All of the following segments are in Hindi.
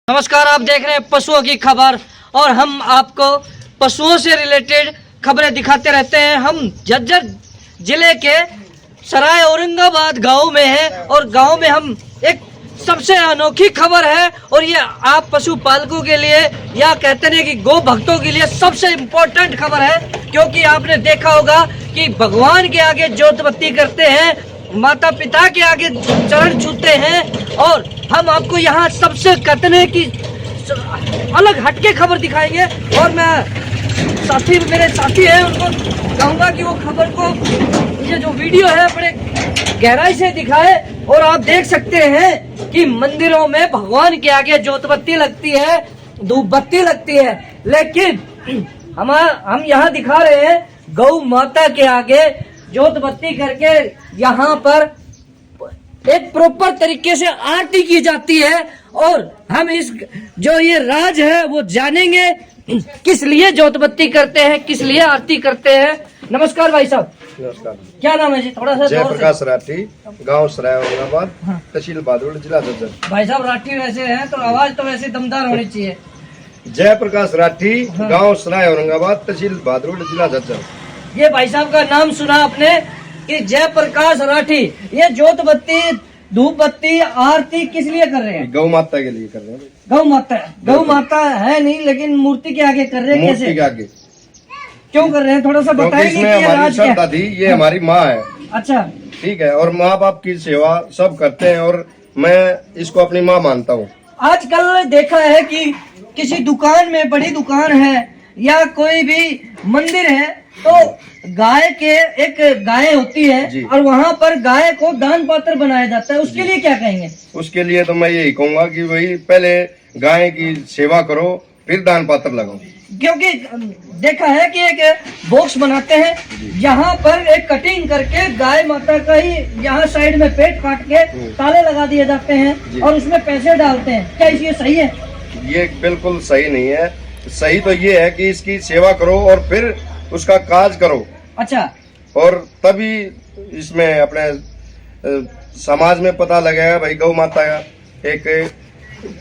नमस्कार, आप देख रहे हैं पशुओं की खबर और हम आपको पशुओं से रिलेटेड खबरें दिखाते रहते हैं। हम झज्जर जिले के सराय औरंगाबाद गांव में हैं और गांव में हम एक सबसे अनोखी खबर है और ये आप पशुपालकों के लिए या कहते हैं कि गौ भक्तों के लिए सबसे इम्पोर्टेंट खबर है, क्योंकि आपने देखा होगा कि भगवान के आगे जोत बत्ती करते हैं, माता पिता के आगे चरण छूते हैं और हम आपको यहाँ सबसे कहते की अलग हटके खबर दिखाएंगे। और मैं मेरे साथी हैं उनको कहूँगा कि वो खबर को ये जो वीडियो है बड़े गहराई से दिखाए। और आप देख सकते हैं कि मंदिरों में भगवान के आगे जोत बत्ती लगती है, धूप बत्ती लगती है, लेकिन हम यहाँ दिखा रहे हैं गौ माता के आगे जोत बत्ती करके यहाँ पर एक प्रॉपर तरीके से आरती की जाती है। और हम इस जो ये राज है वो जानेंगे, किस लिए जोत बत्ती करते हैं, किस लिए आरती करते हैं। नमस्कार भाई साहब। नमस्कार। क्या नाम है जी? थोड़ा सा जयप्रकाश राठी, गांव सराय औरंगाबाद, तहसील भादोड़, जिला झज्जर। भाई साहब राठी वैसे हैं तो आवाज तो वैसे दमदार होनी चाहिए। जयप्रकाश राठी, गांव सराय औरंगाबाद, तहसील भादोड़, जिला झज्जर। ये भाई साहब का नाम सुना आपने कि जयप्रकाश राठी, ये जोत बत्ती धूप बत्ती आरती किस लिए कर रहे हैं? गौ माता के लिए कर रहे हैं। गौ माता है नहीं, लेकिन मूर्ति के आगे कर रहे हैं। मूर्ति के आगे क्यों कर रहे हैं, थोड़ा सा बताएंगे? इसमें हमारी श्रद्धा थी, ये हमारी माँ है। अच्छा, ठीक है। और माँ बाप की सेवा सब करते हैं और मैं इसको अपनी माँ मानता हूँ। आजकल देखा है कि किसी दुकान में, बड़ी दुकान है या कोई भी मंदिर है, तो गाय के एक गाय होती है और वहाँ पर गाय को दान पात्र बनाया जाता है। उसके लिए क्या कहेंगे? उसके लिए तो मैं यही कहूँगा कि भाई पहले गाय की सेवा करो, फिर दान पात्र लगाओ। क्योंकि देखा है कि एक बॉक्स बनाते हैं, यहाँ पर एक कटिंग करके गाय माता का ही यहाँ साइड में पेट काट के ताले लगा दिए जाते हैं और उसमें पैसे डालते हैं। क्या ये सही है? ये बिल्कुल सही नहीं है। सही तो ये है कि इसकी सेवा करो और फिर उसका काज करो। अच्छा। और तभी इसमें अपने समाज में पता लगेगा भाई गौ माता एक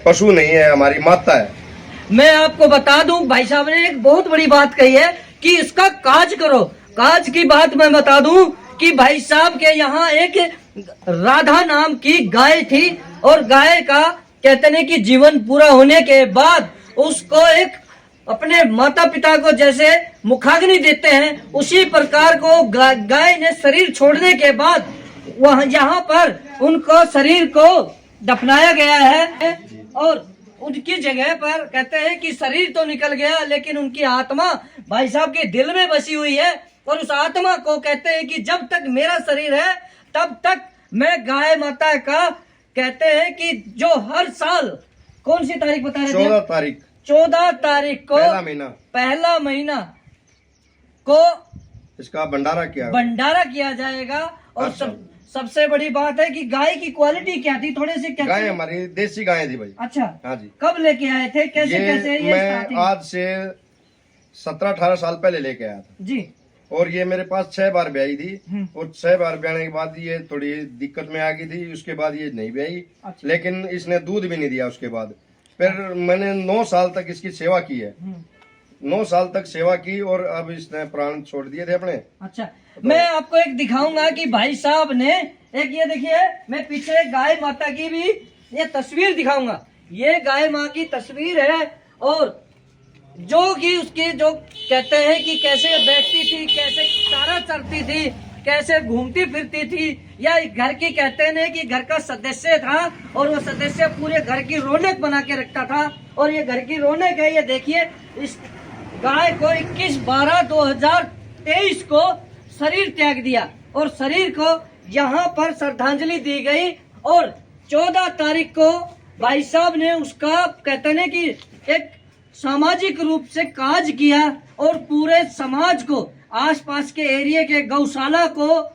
पशु नहीं है, हमारी माता है। मैं आपको बता दूं, भाई साहब ने एक बहुत बड़ी बात कही है कि इसका काज करो। काज की बात मैं बता दूं कि भाई साहब के यहाँ एक राधा नाम की गाय थी और गाय का कहते हैं कि जीवन पूरा होने के बाद उसको एक अपने माता पिता को जैसे मुखाग्नि देते हैं, उसी प्रकार को गाय ने शरीर छोड़ने के बाद वहाँ यहाँ पर उनको शरीर को दफनाया गया है और उनकी जगह पर कहते हैं कि शरीर तो निकल गया लेकिन उनकी आत्मा भाई साहब के दिल में बसी हुई है। और उस आत्मा को कहते हैं कि जब तक मेरा शरीर है तब तक मैं गाय माता का कहते हैं कि जो हर साल कौन सी तारीख बता रहे थे? 14 तारीख को पहला महीना को इसका भंडारा किया जाएगा। और सबसे बड़ी बात है कि गाय की क्वालिटी क्या थी? थोड़े से क्या? गाय हमारी देसी गाय थी भाई। अच्छा, हाँ जी। कब लेके आए थे, कैसे ये मैं आज से 17-18 साल पहले लेके आया था जी। और ये मेरे पास 6 बार ब्याई थी और 6 बार ब्याने के बाद ये थोड़ी दिक्कत में आ गई थी। उसके बाद ये नहीं ब्याई। अच्छा। लेकिन इसने दूध भी नहीं दिया। उसके बाद फिर मैंने 9 साल तक इसकी सेवा की है। 9 साल तक सेवा की और अब इसने प्राण छोड़ दिए थे अपने। अच्छा, तो मैं आपको एक दिखाऊंगा कि भाई साहब ने एक, ये देखिए, मैं पीछे गाय माता की भी ये तस्वीर दिखाऊंगा। ये गाय माँ की तस्वीर है और जो कि उसकी जो कहते हैं कि कैसे बैठती थी, कैसे चारा चरती थी, कैसे घूमती फिरती थी, या घर की कहते हैं कि घर का सदस्य था और वो सदस्य पूरे घर की रौनक बना के रखता था। और ये घर की रौनक है। ये देखिए, इस गाय को 21/12/2023 को शरीर त्याग दिया और शरीर को यहाँ पर श्रद्धांजलि दी गई। और 14 तारीख को भाई साहब ने उसका कहते हैं कि एक सामाजिक रूप से काज किया और पूरे समाज को, आसपास के एरिया के गौशाला को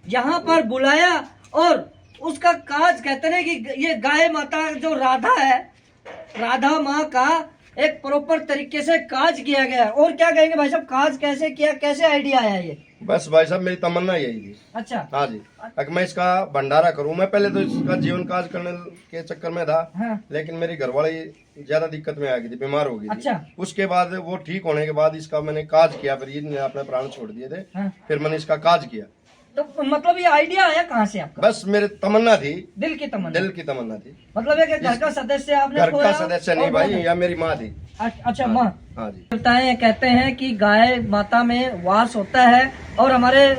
यहाँ पर बुलाया और उसका काज कहते हैं कि ये गाय माता जो राधा है, राधा माँ का एक प्रॉपर तरीके से काज किया गया। और क्या कहेंगे भाई साहब, काज कैसे किया, कैसे आइडिया आया ये? बस भाई साहब मेरी तमन्ना यही थी। अच्छा। हाँ जी, अगर मैं इसका भंडारा करूं, मैं पहले तो इसका जीवन काज करने के चक्कर में था। हाँ। लेकिन मेरी घरवाली ज्यादा दिक्कत में आ गई थी, बीमार हो गई थी। अच्छा। उसके बाद वो ठीक होने के बाद इसका मैंने काज किया, फिर इसने अपने प्राण छोड़ दिए थे। हाँ। फिर मैंने इसका काज किया। तो मतलब ये आइडिया आया कहाँ से आपका? बस मेरी तमन्ना थी, दिल की तमन्ना। दिल की तमन्ना थी। मतलब है कि घर का सदस्य आपने घर का खोया सदस्य नहीं और भाई, वो- या मेरी माँ थी। अच्छा माँ। हाँ जी। बताएं, कहते हैं कि गाय माता में वास होता है और हमारे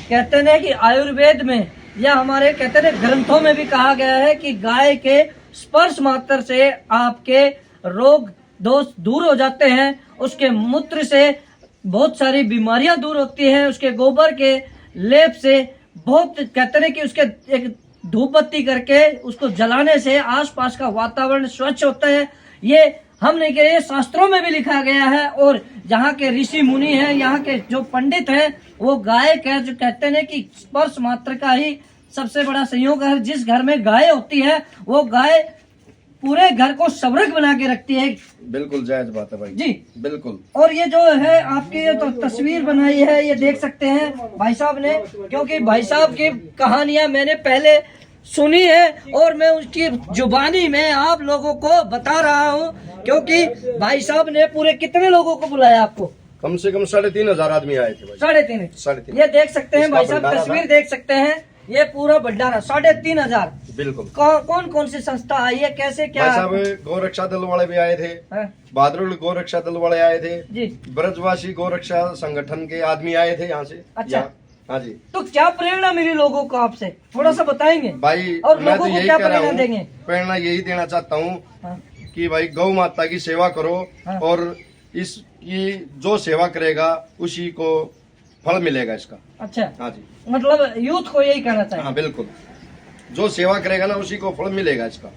कहते हैं कि आयुर्वेद में या हमारे कहते हैं ग्रंथों में भी कहा गया है कि गाय के स्पर्श मात्र से आपके रोग दोष दूर हो जाते हैं। उसके मूत्र से बहुत सारी बीमारियां दूर होती हैं। उसके गोबर के लेप से बहुत कहते हैं कि उसके एक धूप बत्ती करके उसको जलाने से आसपास का वातावरण स्वच्छ होता है। ये हम नहीं कह रहे, शास्त्रों में भी लिखा गया है। और जहाँ के ऋषि मुनि हैं, यहाँ के जो पंडित हैं, वो गाय का जो कहते हैं कि स्पर्श मात्र का ही सबसे बड़ा संयोग है। जिस घर में गाय होती है वो गाय पूरे घर को सबरक बना के रखती है। बिल्कुल जायज बात है भाई जी बिल्कुल। और ये जो है आपकी ये तो तस्वीर बनाई है, ये देख सकते हैं भाई साहब ने, क्योंकि भाई साहब की कहानियां मैंने पहले सुनी है और मैं उसकी जुबानी में आप लोगों को बता रहा हूँ। क्योंकि भाई साहब ने पूरे कितने लोगों को बुलाया आपको? कम से कम 3,500 आदमी आए थे भाई। 3,500। 3,500। ये देख सकते हैं इसका भाई साहब, भंडारा तस्वीर था। देख सकते हैं। ये पूरा भंडारा 3,500। बिल्कुल। कौन कौन सी संस्था आई है, कैसे क्या? भाई साहब गौरक्षा दल वाले भी आए थे, हाँ, बहादुर गौरक्षा दल वाले आए थे जी। ब्रजवासी गौरक्षा संगठन के आदमी आए थे यहाँ से। अच्छा। हाँ जी। तो क्या प्रेरणा मिली लोगों को आपसे, थोड़ा सा बताएंगे भाई और मैं लोगों तो को यही क्या कह रहा प्रेरणा हूँ, देंगे? प्रेरणा यही देना चाहता हूँ हाँ, कि भाई गौ माता की सेवा करो। हाँ। और इसकी जो सेवा करेगा उसी को फल मिलेगा इसका। अच्छा। हाँ जी। मतलब यूथ को यही कहना चाहिए। हाँ बिल्कुल, जो सेवा करेगा ना उसी को फल मिलेगा इसका।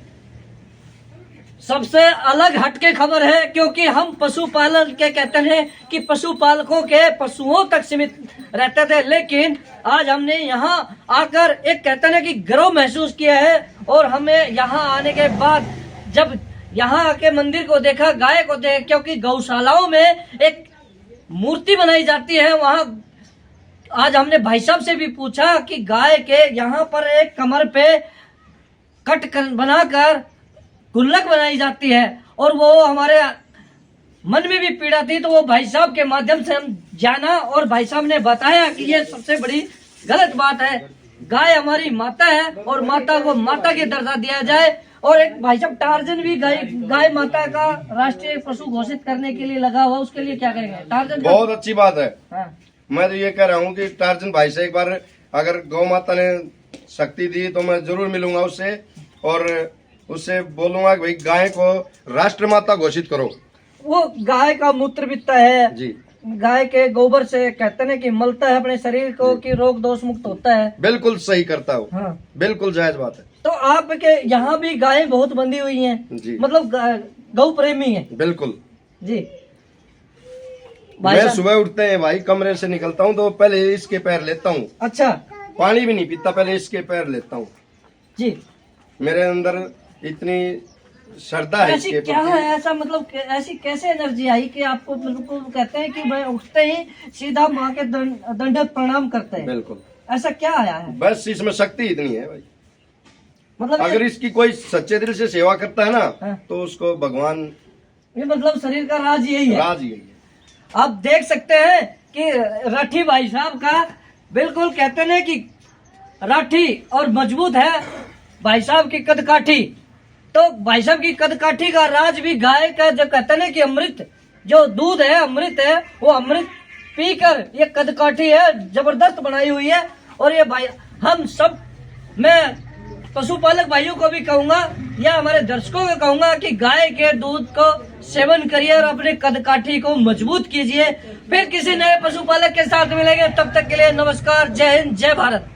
सबसे अलग हटके खबर है, क्योंकि हम पशुपालन के कहते हैं कि पशुपालकों के पशुओं तक सीमित रहते थे, लेकिन आज हमने यहाँ आकर एक कहते हैं कि गर्व महसूस किया है। और हमें यहाँ आने के बाद जब यहाँ आके मंदिर को देखा, गाय को देखा, क्योंकि गौशालाओं में एक मूर्ति बनाई जाती है, वहाँ आज हमने भाई साहब से भी पूछा कि गाय के यहाँ पर एक कमर पे बनाकर गुल्लक बनाई जाती है। और वो हमारे मन में भी पीड़ा थी, तो वो भाई साहब के माध्यम से हम जाना और भाई साहब ने बताया कि ये सबसे बड़ी गलत बात है। गाय हमारी माता है और माता को माता की दर्जा दिया जाए। और एक भाई साहब टार्जन भी गाय माता का राष्ट्रीय पशु घोषित करने के लिए लगा हुआ, उसके लिए क्या करेंगे? टार्जन बहुत अच्छी बात है। हाँ। मैं तो ये कह रहा हूँ कि टार्जन भाई से एक बार अगर गौ माता ने शक्ति दी तो मैं जरूर मिलूंगा उससे और उससे बोलूंगा कि भाई गाय को राष्ट्र माता घोषित करो। वो गाय का मूत्र पीता है जी, गाय के गोबर से कहते हैं कि मलता है अपने शरीर को कि रोग दोष मुक्त होता है। बिल्कुल सही करता हूँ। हाँ। बिल्कुल जायज बात है। तो आपके यहाँ भी गायें बहुत बंधी हुई हैं जी। मतलब गौ प्रेमी है? बिल्कुल जी। भाई मैं साहब- सुबह उठते हैं भाई, कमरे से निकलता हूँ तो पहले इसके पैर लेता हूँ। अच्छा पानी भी नहीं पीता, पहले इसके पैर लेता हूँ। जी। मेरे अंदर इतनी श्रद्धा है ऐसी इसके क्या है, प्रति। ऐसा मतलब ऐसी कैसे एनर्जी आई कि आपको बिल्कुल कहते हैं कि मैं उठते ही सीधा माँ के दंडवत प्रणाम करते हैं? बिल्कुल, ऐसा क्या आया है? बस इसमें शक्ति इतनी है भाई। मतलब अगर इसकी कोई सच्चे दिल से सेवा करता है हाँ। ना तो उसको भगवान ये मतलब शरीर का राज यही है। राज यही है। आप देख सकते हैं कि राठी भाई साहब का बिल्कुल कहते हैं कि राठी और मजबूत है भाई साहब की कदकाठी। तो भाई साहब की कदकाठी का राज भी गाय का जो कहते हैं कि अमृत जो दूध है, अमृत है, वो अमृत पीकर ये कदकाठी है जबरदस्त बनाई हुई है। और ये भाई हम सब, मैं पशुपालक भाइयों को भी कहूंगा या हमारे दर्शकों को कहूंगा कि गाय के दूध को सेवन करिए और अपने कदकाठी को मजबूत कीजिए। फिर किसी नए पशुपालक के साथ मिलेंगे, तब तक के लिए नमस्कार, जय हिंद, जय भारत।